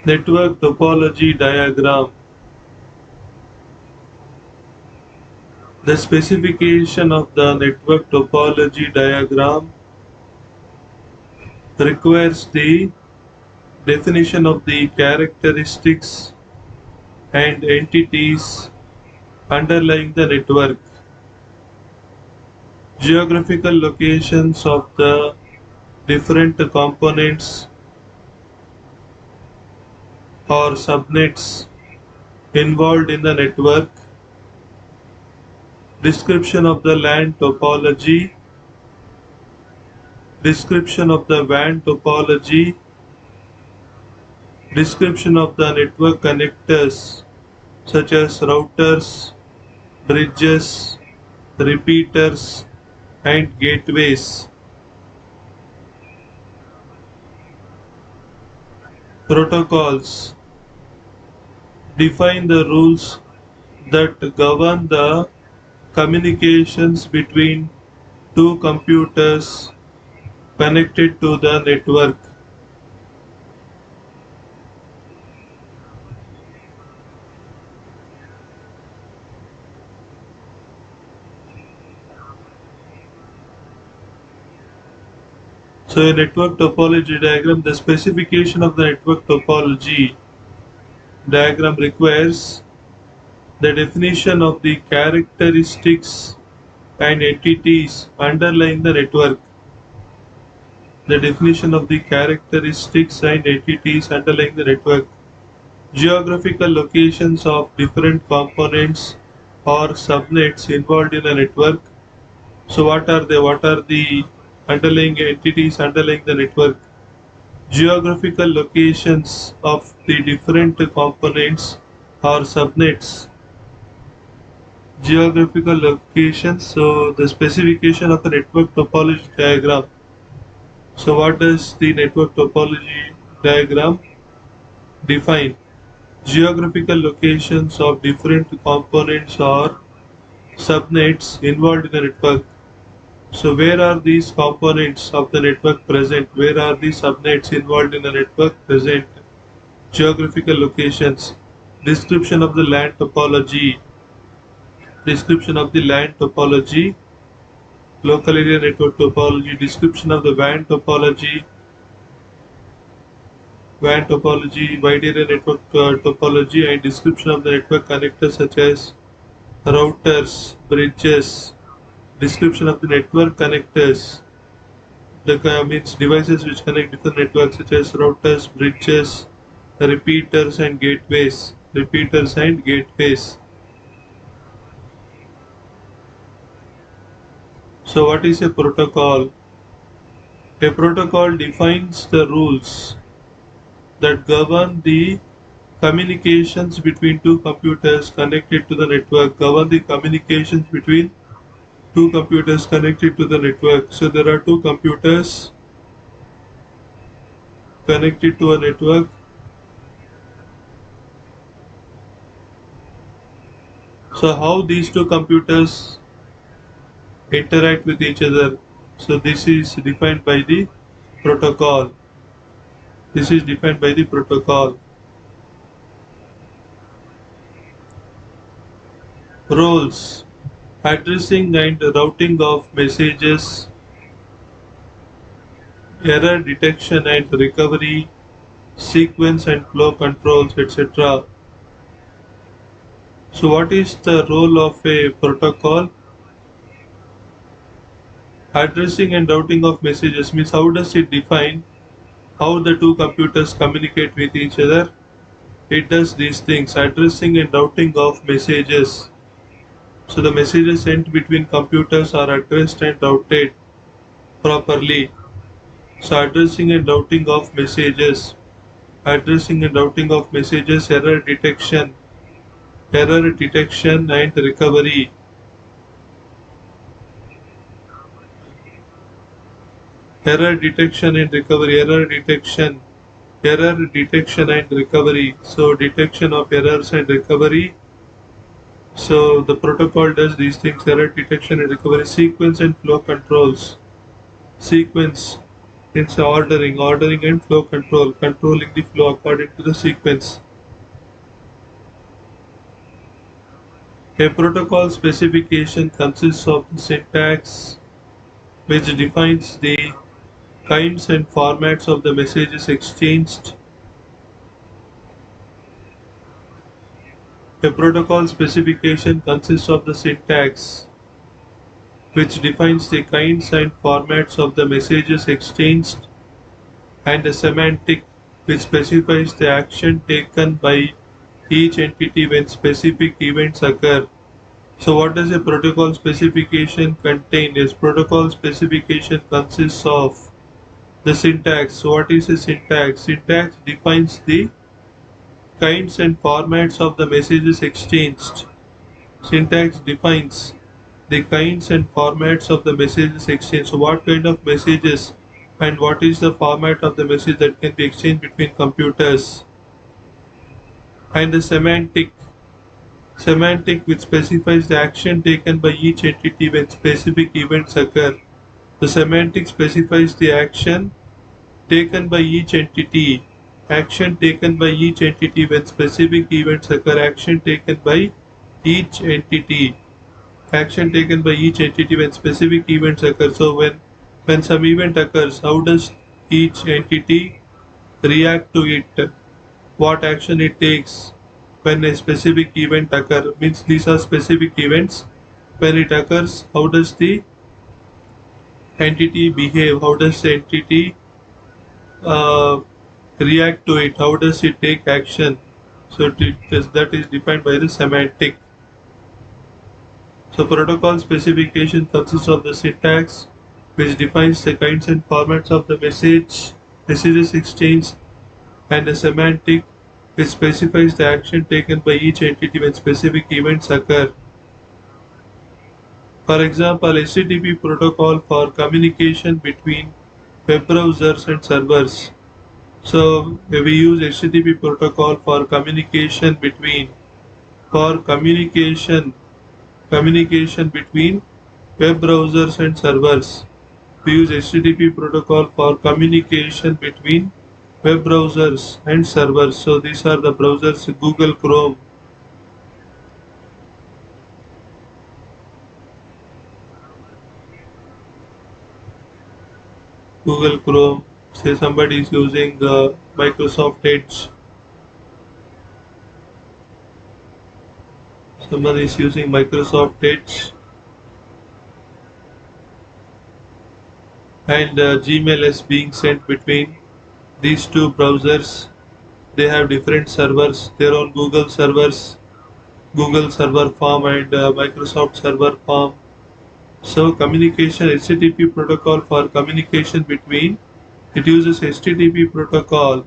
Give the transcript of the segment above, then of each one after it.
Network topology diagram. The specification of the network topology diagram requires the definition of the characteristics and entities underlying the network, geographical locations of the different components or subnets involved in the network, description of the LAN topology, description of the WAN topology, description of the network connectors such as routers, bridges, repeaters, and gateways. Protocols define the rules that govern the communications between two computers connected to the network. So a network topology diagram, the specification of the network topology diagram requires the definition of the characteristics and entities underlying the network. The definition of the characteristics and entities underlying the network. Geographical locations of different components or subnets involved in a network. So what are they? What are the underlying entities underlying the network? Geographical locations of the different components or subnets. Geographical locations. So the specification of the network topology diagram. So what does the network topology diagram define? Geographical locations of different components or subnets involved in the network. So where are these components of the network present? Where are the subnets involved in the network present? Geographical locations. Description of the LAN topology. Description of the LAN topology. Local area network topology. Description of the WAN topology. WAN topology, wide area network topology, and description of the network connectors such as routers, bridges. Description of the network connectors. The means devices which connect different networks such as routers, bridges, repeaters, and gateways. Repeaters and gateways. So what is a protocol? A protocol defines the rules that govern the communications between two computers connected to the network. Govern the communications between two computers connected to the network. So there are two computers connected to a network. So how these two computers interact with each other? So this is defined by the protocol. This is defined by the protocol. Roles: addressing and routing of messages, error detection and recovery, sequence and flow controls, etc. So what is the role of a protocol? Addressing and routing of messages means how does it define how the two computers communicate with each other? It does these things: addressing and routing of messages. So the messages sent between computers are addressed and routed properly. So addressing and routing of messages. Addressing and routing of messages, error detection and recovery. Error detection and recovery. Error detection and recovery. So detection of errors and recovery. So the protocol does these things: error detection and recovery. Sequence and flow controls. Sequence It's ordering and flow control, controlling the flow according to the sequence. A protocol specification consists of the syntax which defines the kinds and formats of the messages exchanged. A protocol specification consists of the syntax which defines the kinds and formats of the messages exchanged, and a semantic which specifies the action taken by each entity when specific events occur. So what does a protocol specification contain? Yes, protocol specification consists of the syntax. So what is a syntax? Syntax defines the kinds and formats of the messages exchanged. Syntax defines the kinds and formats of the messages exchanged. So what kind of messages and what is the format of the message that can be exchanged between computers? And the semantic which specifies the action taken by each entity when specific events occur. The semantic specifies the action taken by each entity. Action taken by each entity when specific events occur. Action taken by each entity. Action taken by each entity when specific events occur. So when some event occurs, how does each entity react to it? What action it takes when a specific event occurs? Means these are specific events. When it occurs, how does the entity behave? How does the entity react to it? How does it take action? So that is defined by the semantic. So protocol specification consists of the syntax which defines the kinds and formats of the messages exchanged, and a semantic which specifies the action taken by each entity when specific events occur. For example, HTTP protocol for communication between web browsers and servers. So we use HTTP protocol for communication between web browsers and servers. We use HTTP protocol for communication between web browsers and servers. So these are the browsers: Google Chrome, say somebody is using Microsoft Edge, someone is using Microsoft Edge, and Gmail is being sent between these two browsers. They have different servers, their own Google servers, Google server farm and Microsoft server farm. So communication, HTTP protocol for communication between, it uses HTTP protocol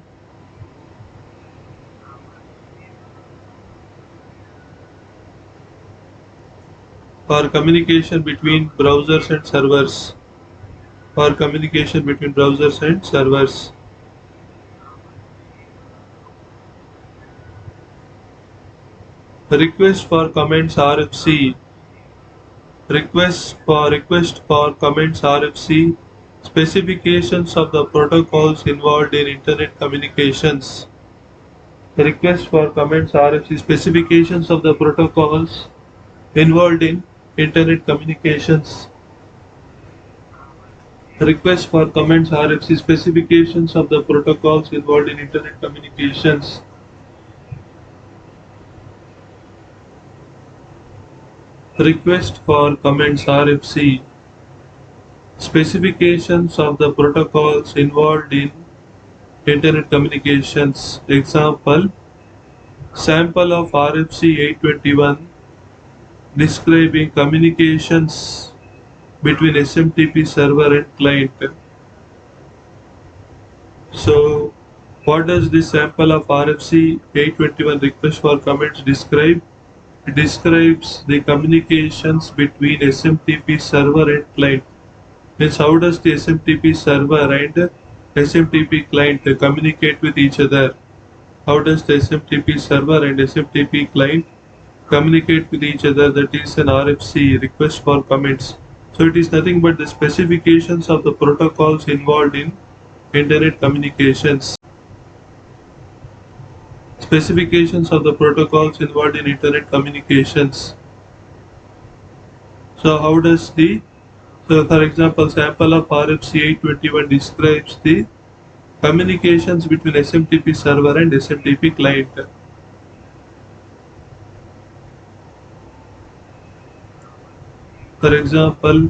for communication between browsers and servers. For communication between browsers and servers. Request for comments RFC. Request for comments RFC. Specifications of the protocols involved in internet communications. Request for comments RFC. Specifications of the protocols involved in internet communications. Request for comments RFC. Specifications of the protocols involved in internet communications. Request for comments RFC. Specifications of the protocols involved in internet communications. Example: sample of RFC 821 describing communications between SMTP server and client. So what does this sample of RFC 821 request for comments describe? It describes the communications between SMTP server and client. Means how does the SMTP server and SMTP client communicate with each other? How does the SMTP server and SMTP client communicate with each other? That is an RFC, request for comments. So it is nothing but the specifications of the protocols involved in internet communications. Specifications of the protocols involved in internet communications. So how does for example, sample of RFC 821 describes the communications between SMTP server and SMTP client. For example,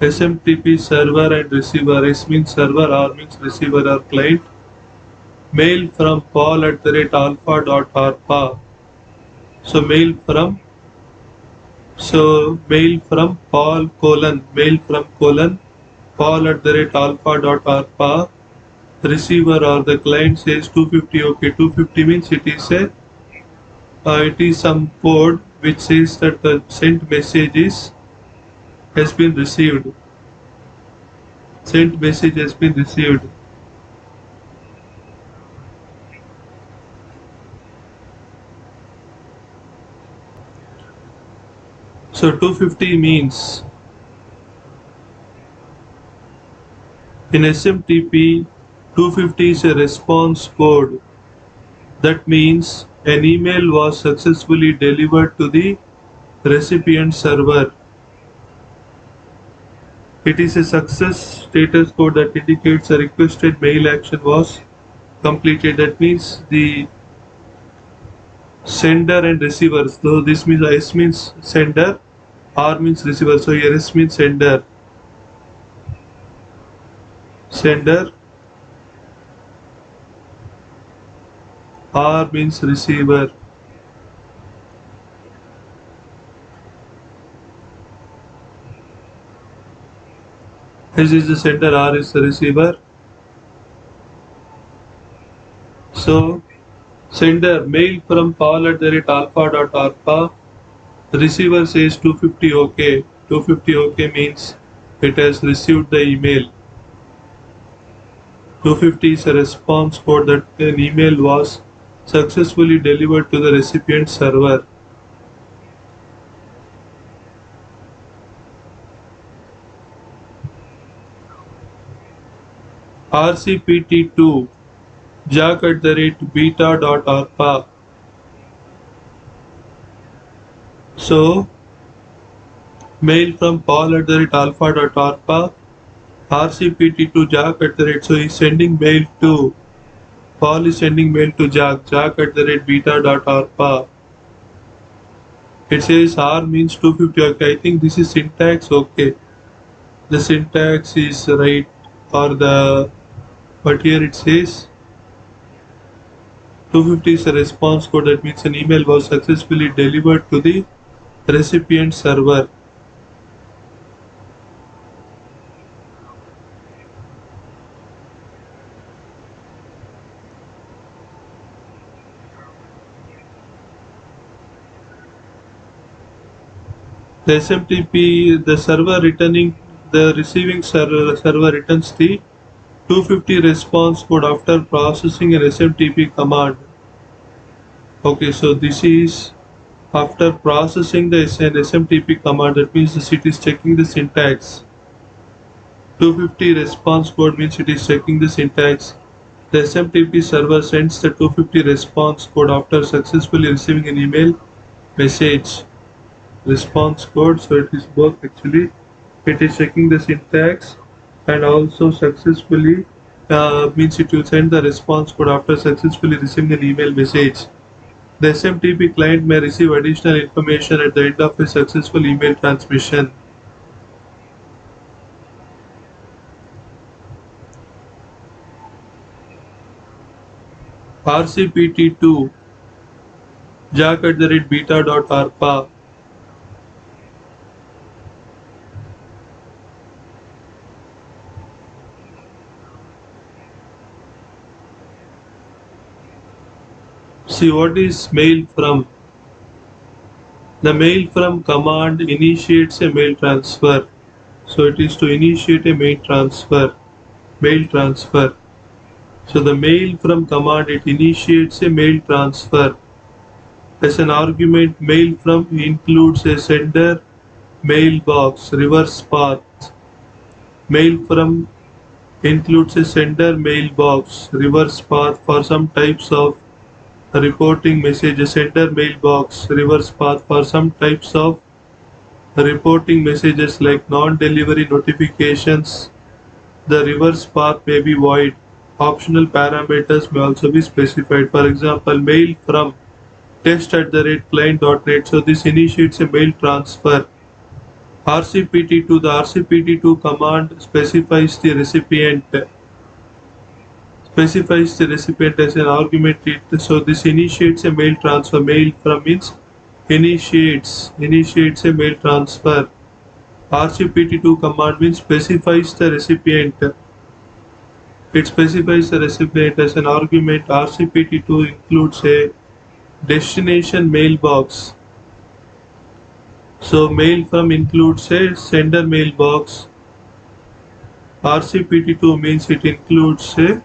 SMTP server and receiver. S means server, R means receiver or client. Mail from paul@alpha.arpa. So mail from mail from paul@alpha.arpa. Receiver or the client says 250. Okay, 250 means it is some code which says that the sent message has been received. Sent message has been received. So 250 means in SMTP 250 is a response code. That means an email was successfully delivered to the recipient server. It is a success status code that indicates a requested mail action was completed. That means the sender and receivers. So this means S means sender, R means receiver. So here S means sender. Sender, R means receiver. S is the sender, R is the receiver. So sender mail from paul@alpha.arpa. Receiver says 250 OK. 250 OK means it has received the email. 250 is a response code that an email was successfully delivered to the recipient server. RCPT2 jack@beta.arpa. So mail from paul@alpha.arpa. RCPT2 jack@. So he's sending mail to Paul is sending mail to jack@beta.arpa. It says R means 250. Okay, I think this is syntax. Okay, the syntax is right, but here it says 250 is a response code. That means an email was successfully delivered to the recipient server. The SMTP, the receiving server returns the 250 response code after processing an SMTP command. Okay, so this is after processing the SMTP command. That means it is checking the syntax. 250 response code means it is checking the syntax. The SMTP server sends the 250 response code after successfully receiving an email message. Response code, so it is both actually. It is checking the syntax and also successfully means it will send the response code after successfully receiving an email message. The SMTP client may receive additional information at the end of a successful email transmission. RCPT2 jack@beta.arpa. See, what is mail from? The mail from command initiates a mail transfer. So it is to initiate a mail transfer. So the mail from command, it initiates a mail transfer. As an argument, mail from includes a sender, mailbox, reverse path. Mail from includes a sender mailbox reverse path for some types of reporting messages. Sender mailbox reverse path for some types of reporting messages like non-delivery notifications. The reverse path may be void. Optional parameters may also be specified. For example, mail from test@client.net. So this initiates a mail transfer. RCPT2, the RCPT2 command specifies the recipient as an argument. So this initiates a mail transfer. Mail from means initiates a mail transfer. RCPT2 command means specifies the recipient. It specifies the recipient as an argument. RCPT2 includes a destination mailbox. So mail from includes a sender mailbox. RCPT2 means it includes a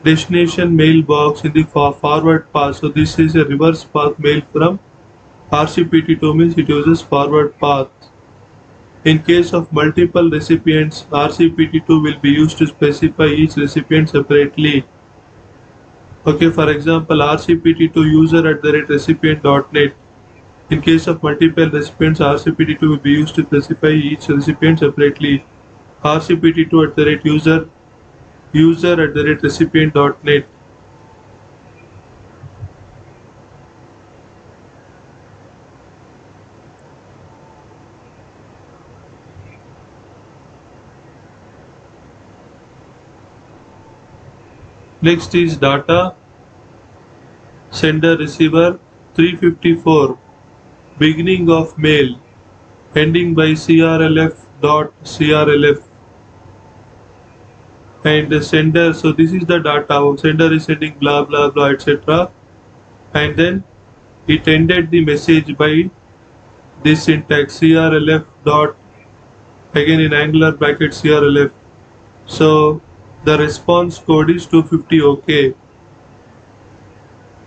destination mailbox in the forward path. So this is a reverse path. Mail from RCPT2 means it uses forward path. In case of multiple recipients, RCPT2 will be used to specify each recipient separately. Okay, for example, RCPT2 user@recipient.net. In case of multiple recipients, RCPT2 will be used to specify each recipient separately. RCPT2 user@recipient.net. Next is data sender receiver 354 beginning of mail ending by crlf.crlf and the sender. So this is the data. Sender is sending blah blah blah etc. And then it ended the message by this syntax crlf dot again in angular bracket crlf. So the response code is 250 OK.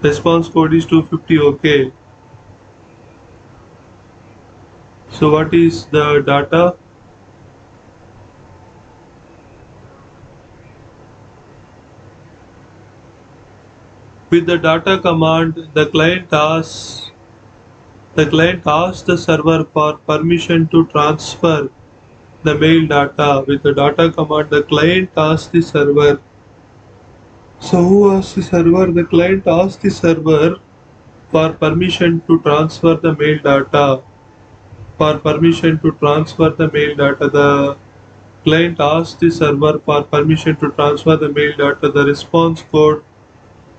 Response code is 250 OK. So what is the data? With the data command, the client asks the server for permission to transfer the mail data. With the data command, the client asks the server. So who asks the server? The client asks the server for permission to transfer the mail data. For permission to transfer the mail data, the client asks the server for permission to transfer the mail data. The response code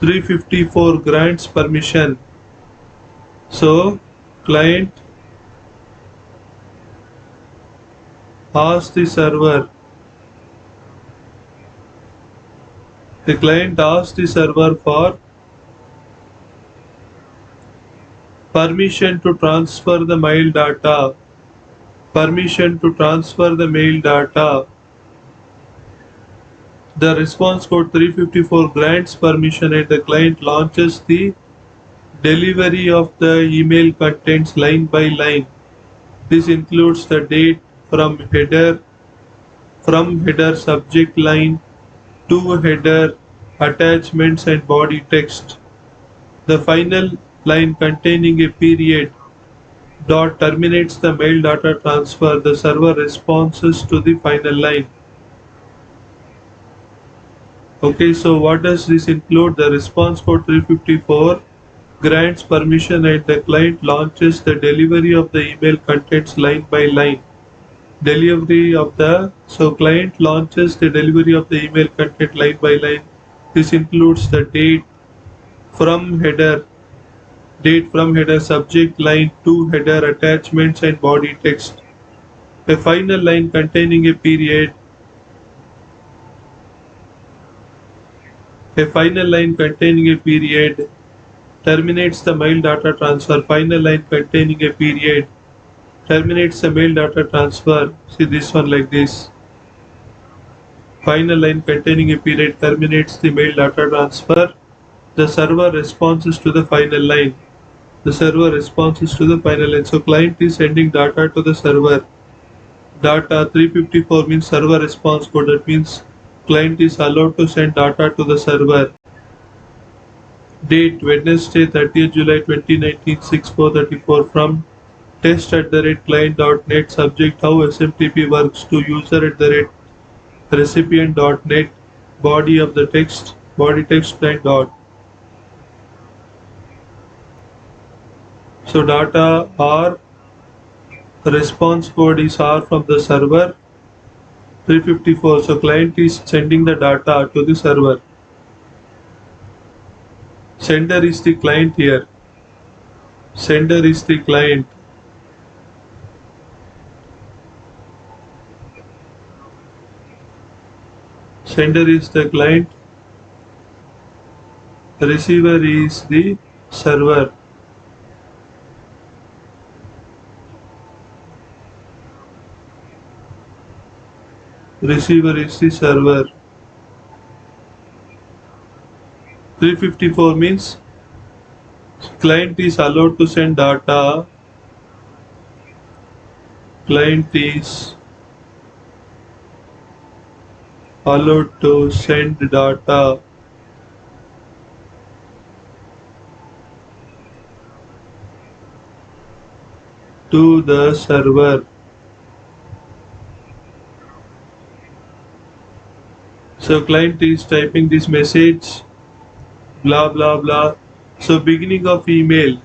354 grants permission. So client asks the server. The client asks the server for permission to transfer the mail data. Permission to transfer the mail data. The response code 354 grants permission and the client launches the delivery of the email contents line by line. This includes the date from header subject line to header, attachments and body text. The final line containing a period dot terminates the mail data transfer. The server responses to the final line. Okay, so what does this include? The response code 354 grants permission and the client launches the delivery of the email contents line by line. So client launches the delivery of the email content line by line. This includes the date from header, subject line to header, attachments and body text. A final line containing a period. A final line containing a period terminates the mail data transfer. Final line containing a period terminates the mail data transfer. See this one like this. Final line containing a period terminates the mail data transfer. The server responses to the final line. The server responses to the final line. So client is sending data to the server. Data 354 means server response code. That means Client is allowed to send data to the server. Date Wednesday 30th July 2019 6:34 from test@client.net. Subject how SMTP works to user@recipient.net. Body of the text body text client dot. So data R, response code is R from the server. 354. So client is sending the data to the server. Sender is the client here. Sender is the client. Sender is the client. Receiver is the server. Receiver is the server. 354 means client is allowed to send data. Client is allowed to send data to the server. So client is typing this message, blah blah blah. So beginning of email,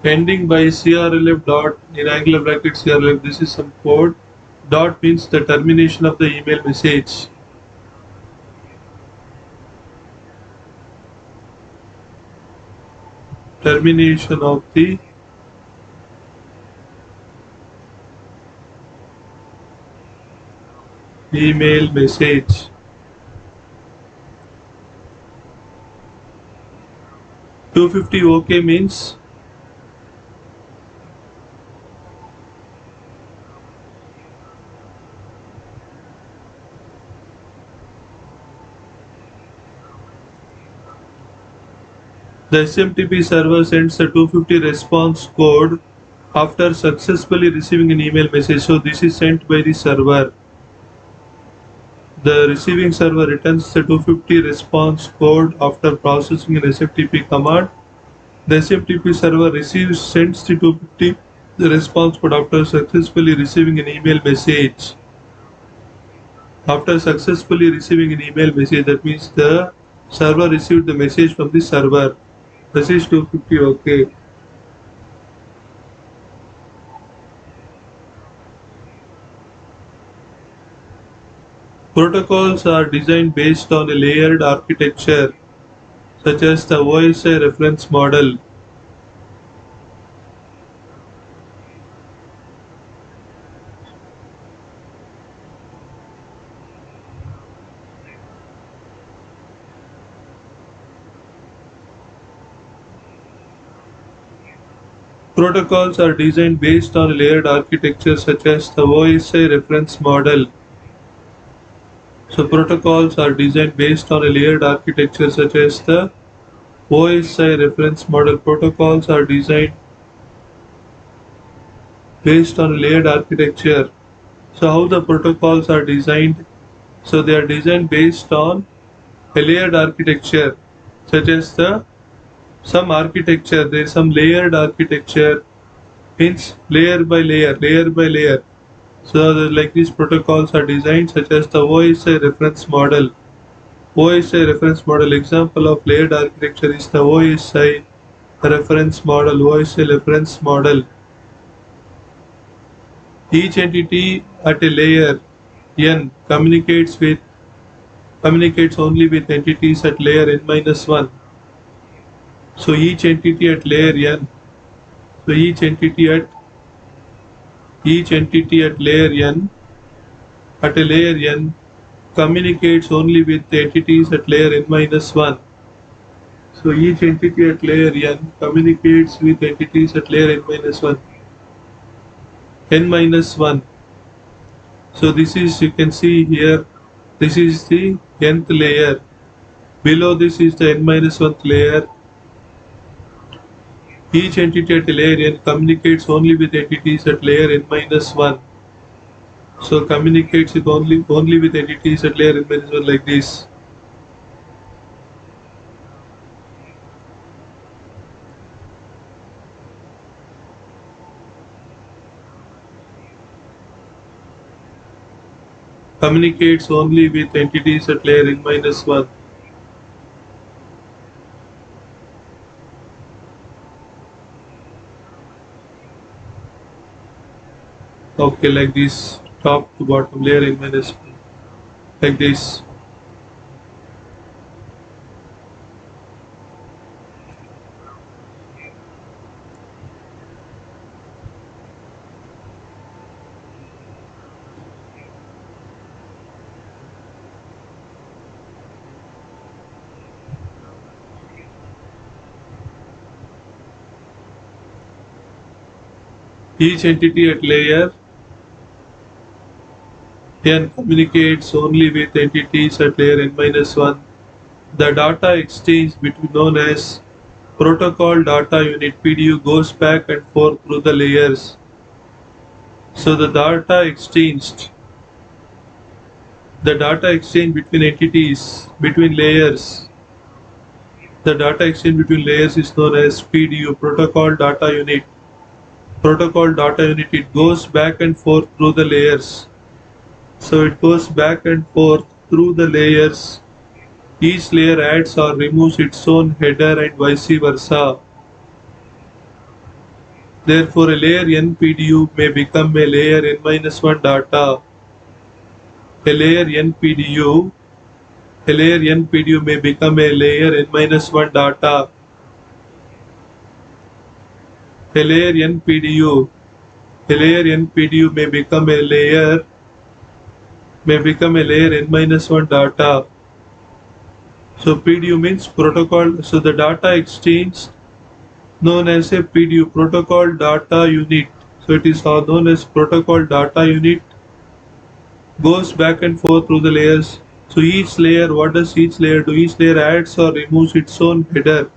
ending by crlf dot in angular bracket crlf. This is some code. Dot means the termination of the email message. Termination of the email message. $250 OK means the SMTP server sends the 250 response code after successfully receiving an email message. So this is sent by the server. The receiving server returns the 250 response code after processing an SMTP command. The SMTP server sends the 250 response code after successfully receiving an email message. After successfully receiving an email message, that means the server received the message from the server. Message 250 OK. Protocols are designed based on a layered architecture, such as the OSI reference model. Protocols are designed based on a layered architecture, such as the OSI reference model. So protocols are designed based on a layered architecture such as the OSI reference model. Protocols are designed based on a layered architecture. So how the protocols are designed? So they are designed based on a layered architecture such as some architecture. There is some layered architecture, means layer by layer. So like these protocols are designed such as the OSI reference model. OSI reference model example of layered architecture is the OSI reference model. OSI reference model. Each entity at a layer n communicates only with entities at layer n-1. So each entity at layer n. So each entity at layer n at a layer n communicates only with the entities at layer n-1. So each entity at layer n communicates with entities at layer n-1. n-1. So this is, you can see here, this is the nth layer. Below this is the n-1th layer. Each entity at layer n communicates only with entities at layer n-1. So communicates with only with entities at layer n minus 1 like this. Communicates only with entities at layer n minus 1. Okay, like this, top to bottom layer n minus 1, like this. Each entity at layer n communicates only with entities at layer n minus 1. The data exchange between known as protocol data unit PDU goes back and forth through the layers. So the data exchange between entities, between layers, the data exchange between layers is known as PDU, protocol data unit. Protocol data unit, it goes back and forth through the layers. So it goes back and forth through the layers. Each layer adds or removes its own header and vice versa. Therefore, a layer n PDU may become a layer n minus 1 data. A layer n PDU may become a layer n minus 1 data. A layer n PDU may become a layer n minus 1 data. So PDU means protocol. So the data exchange known as a PDU, protocol data unit. So it is known as protocol data unit, goes back and forth through the layers. So each layer, what does each layer do? Each layer adds or removes its own header.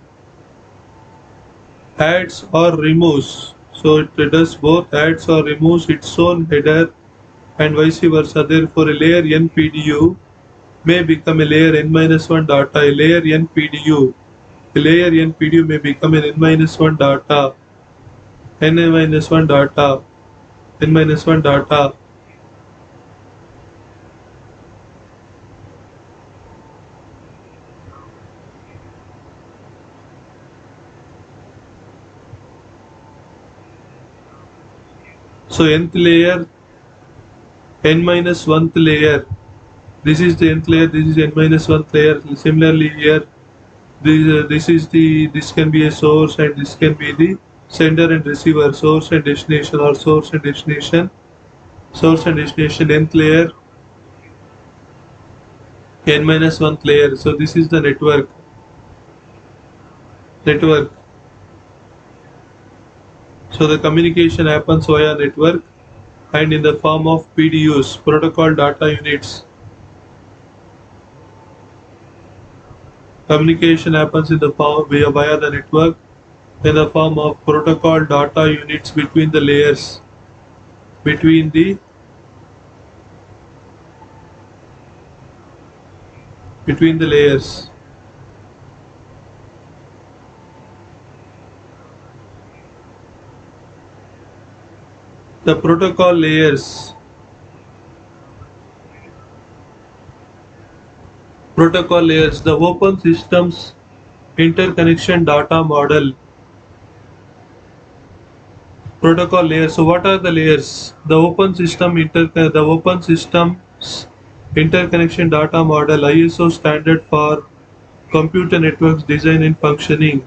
Adds or removes. So it does both, adds or removes its own header and vice versa. Therefore, a layer n PDU may become a layer n minus 1 data. A layer n PDU may become an n minus 1 data. n minus 1 data. So nth layer, n minus 1th layer. This is the nth layer. This is n minus 1th layer. Similarly here, this can be a source and this can be the sender and receiver, source and destination, or source and destination, nth layer, n minus 1th layer. So this is the network. So the communication happens via network and in the form of PDUs, protocol data units. Communication happens in the form via the network in the form of protocol data units between the layers, between the layers. The protocol layers. The open systems interconnection data model. Protocol layers. So what are the layers? The open systems interconnection data model, ISO standard for computer networks design and functioning.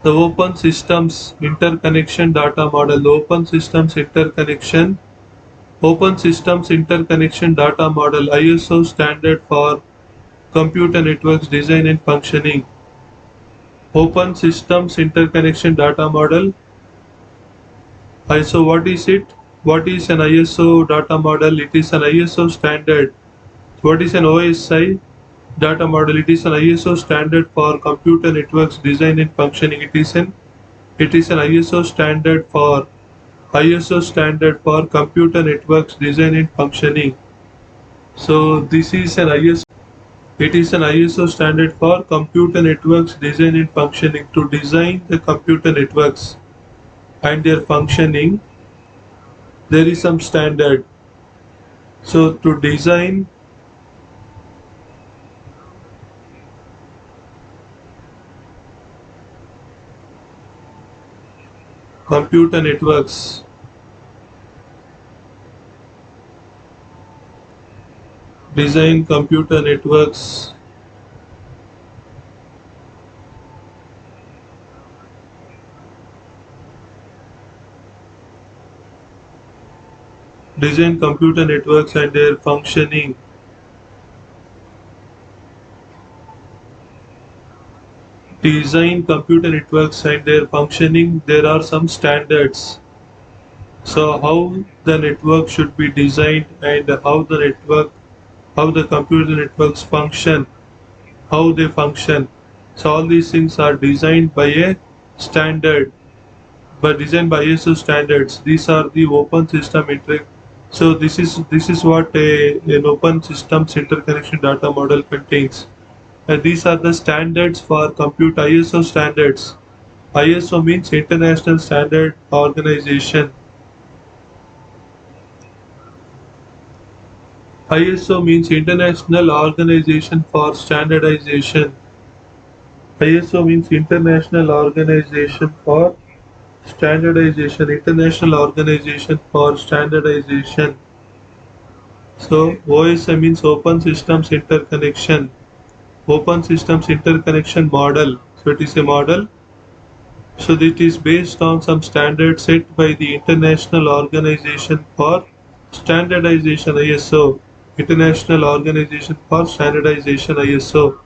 The open systems interconnection data model, open systems interconnection data model, ISO standard for computer networks design and functioning. Open systems interconnection data model. ISO, what is it? What is an ISO data model? It is an ISO standard. What is an OSI data model? It is an ISO standard for computer networks design and functioning. It is an ISO standard for ISO standard for computer networks design and functioning. So this is an ISO. It is an ISO standard for computer networks design and functioning. To design the computer networks and their functioning, there is some standard. So to design computer networks, design computer networks, design computer networks and their functioning. Design computer networks and their functioning, there are some standards. So how the network should be designed and how the computer networks function, how they function. So all these things are designed by a standard, but designed by ISO standards. These are the open system So this is what an open systems interconnection data model contains. And these are the standards for compute ISO standards. ISO means International Standard Organization. ISO means International Organization for Standardization. ISO means International Organization for Standardization. International Organization for Standardization. So OSI means Open Systems Interconnection. Open Systems Interconnection Model. So it is a model. So it is based on some standards set by the International Organization for Standardization ISO. International Organization for Standardization ISO.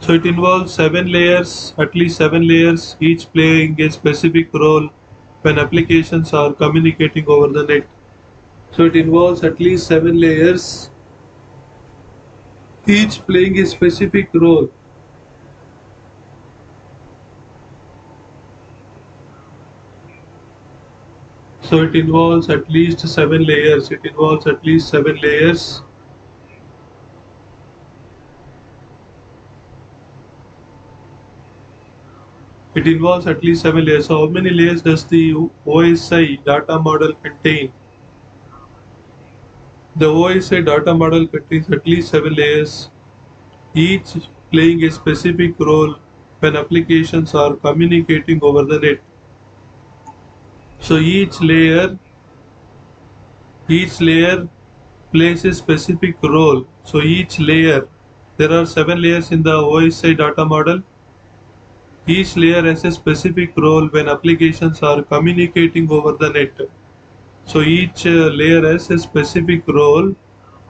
So it involves 7 layers, at least 7 layers, each playing a specific role when applications are communicating over the net. So it involves at least 7 layers, each playing a specific role. So it involves at least 7 layers. It involves at least 7 layers. It involves at least 7 layers. So how many layers does the OSI data model contain? The OSI data model contains at least 7 layers, each playing a specific role when applications are communicating over the net. So each layer plays a specific role. So each layer, there are 7 layers in the OSI data model. Each layer has a specific role when applications are communicating over the net. So each layer has a specific role,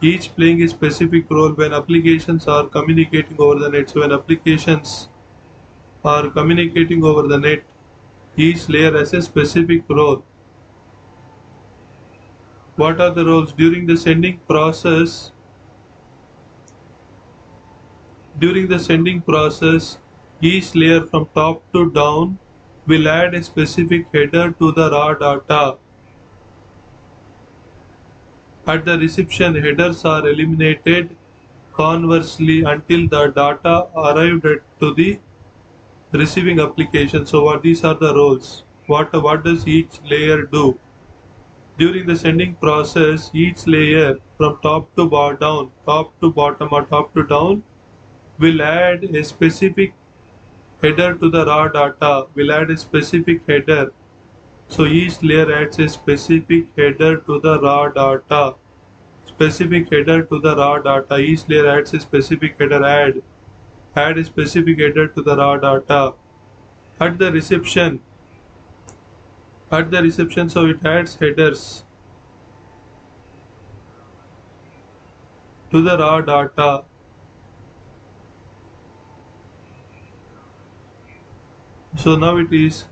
each playing a specific role when applications are communicating over the net. So when applications are communicating over the net, each layer has a specific role. What are the roles? During the sending process, each layer from top to down will add a specific header to the raw data. At the reception, headers are eliminated conversely until the data arrived to the receiving application. So what these are the roles. What does each layer do? During the sending process, each layer from top to bottom or top to down will add a specific header to the raw data, will add a specific header. So each layer adds a specific header to the raw data. Specific header to the raw data. Each layer adds a specific header. Add a specific header to the raw data. At the reception, so it adds headers to the raw data. So now it is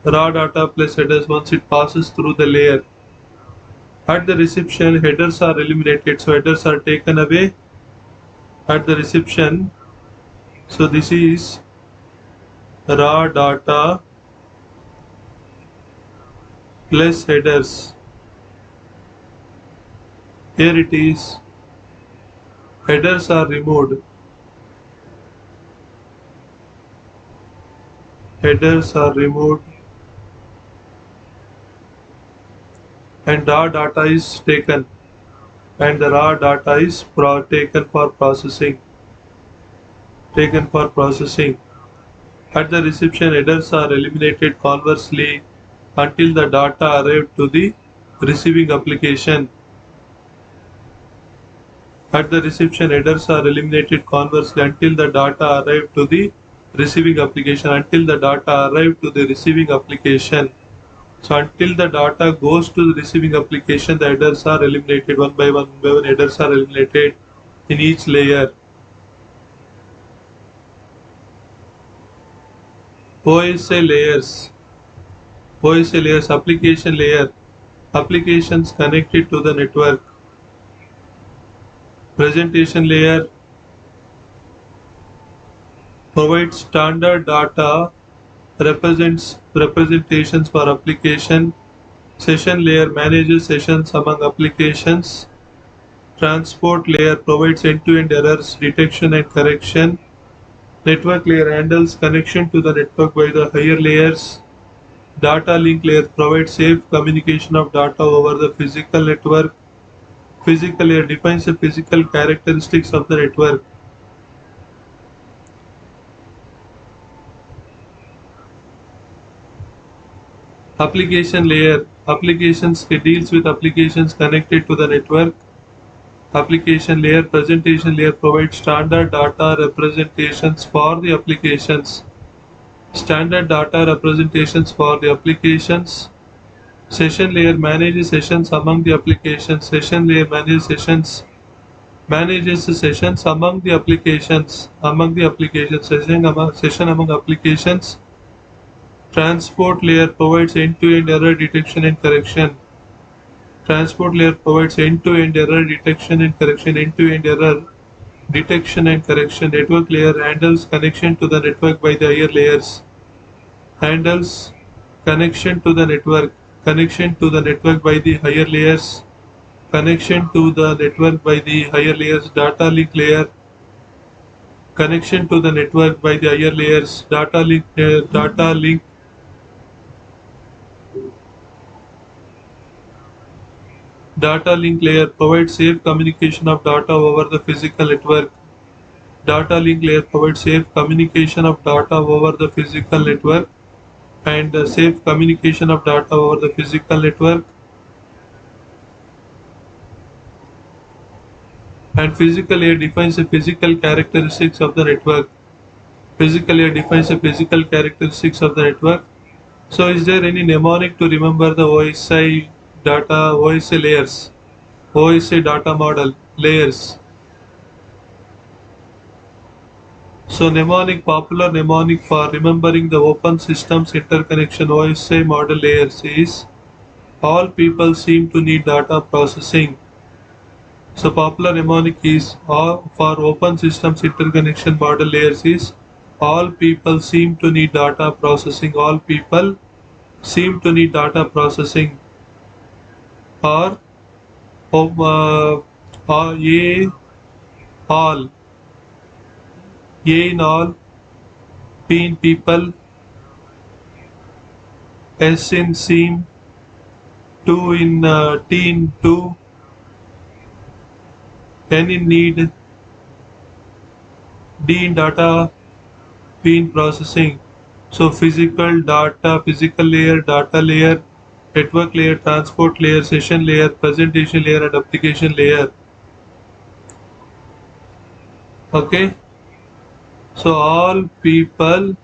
raw data plus headers once it passes through the layer. At the reception, headers are eliminated, so headers are taken away at the reception. So this is raw data plus headers. Here it is. Headers are removed. Headers are removed and raw data is taken, and the raw data is taken for processing. At the reception, headers are eliminated conversely until the data arrive to the receiving application. At the reception, headers are eliminated conversely until the data arrive to the receiving application. So until the data goes to the receiving application, the headers are eliminated one by one. Headers are eliminated in each layer. OSA layers. Application layer. Applications connected to the network. Presentation layer provides standard data representations for application. Session layer manages sessions among applications. Transport layer provides end-to-end errors detection and correction. Network layer handles connection to the network by the higher layers. Data link layer provides safe communication of data over the physical network. Physical layer defines the physical characteristics of the network. Application layer. Applications deals with applications connected to the network. Application layer. Presentation layer provides standard data representations for the applications. Standard data representations for the applications. Session layer manages sessions among the applications. Session layer manages the sessions among the applications. Session among applications. Transport layer provides end-to-end error detection and correction. Transport layer provides end-to-end error detection and correction. Network layer handles connection to the network by the higher layers. Handles connection to the network by the higher layers. Data link layer. Connection to the network by the higher layers. Data link layer provides safe communication of data over the physical network. Data link layer provides safe communication of data over the physical network and safe communication of data over the physical network. And physical layer defines the physical characteristics of the network. So is there any mnemonic to remember the OSI layers? OSI data model layers. So popular mnemonic for remembering the open systems interconnection OSI model layers is all people seem to need data processing. So popular mnemonic is for open systems interconnection model layers is all people seem to need data processing. Or all. A in all, P in people, S in seem, T in two, N in need, D in data, P in processing. So physical layer, data layer, network layer, transport layer, session layer, presentation layer and application layer. Okay. So all people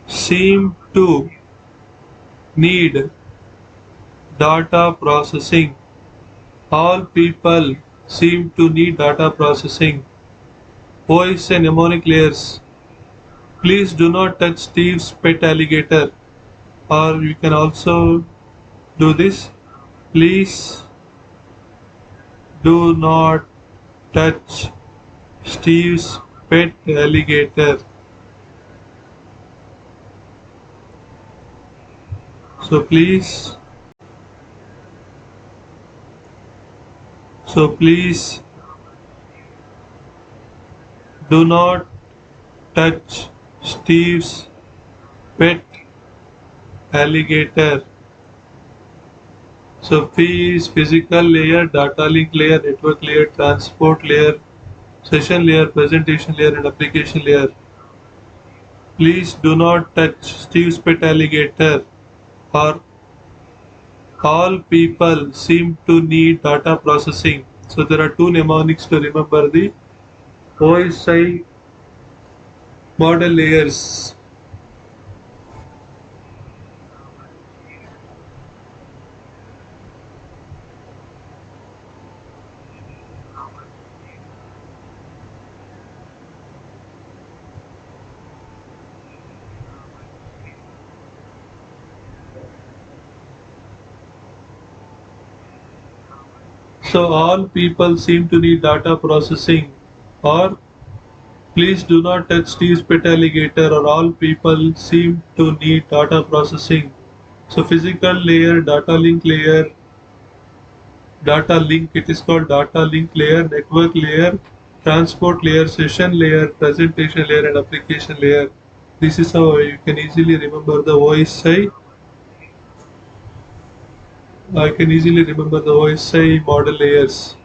seem to need data processing. All people seem to need data processing. OSI mnemonic layers. Please do not touch Steve's pet alligator. Or you can also do this. Please do not touch Steve's pet alligator. So please do not touch Steve's pet alligator. So P is physical layer, data link layer, network layer, transport layer, session layer, presentation layer, and application layer. Please do not touch Steve's pet alligator, or all people seem to need data processing. So there are two mnemonics to remember the OSI model layers. So all people seem to need data processing, or please do not touch Steve's pet alligator, or all people seem to need data processing. So physical layer, data link, it is called data link layer, network layer, transport layer, session layer, presentation layer, and application layer. This is how you can easily remember the OSI. I can easily remember the OSI model layers.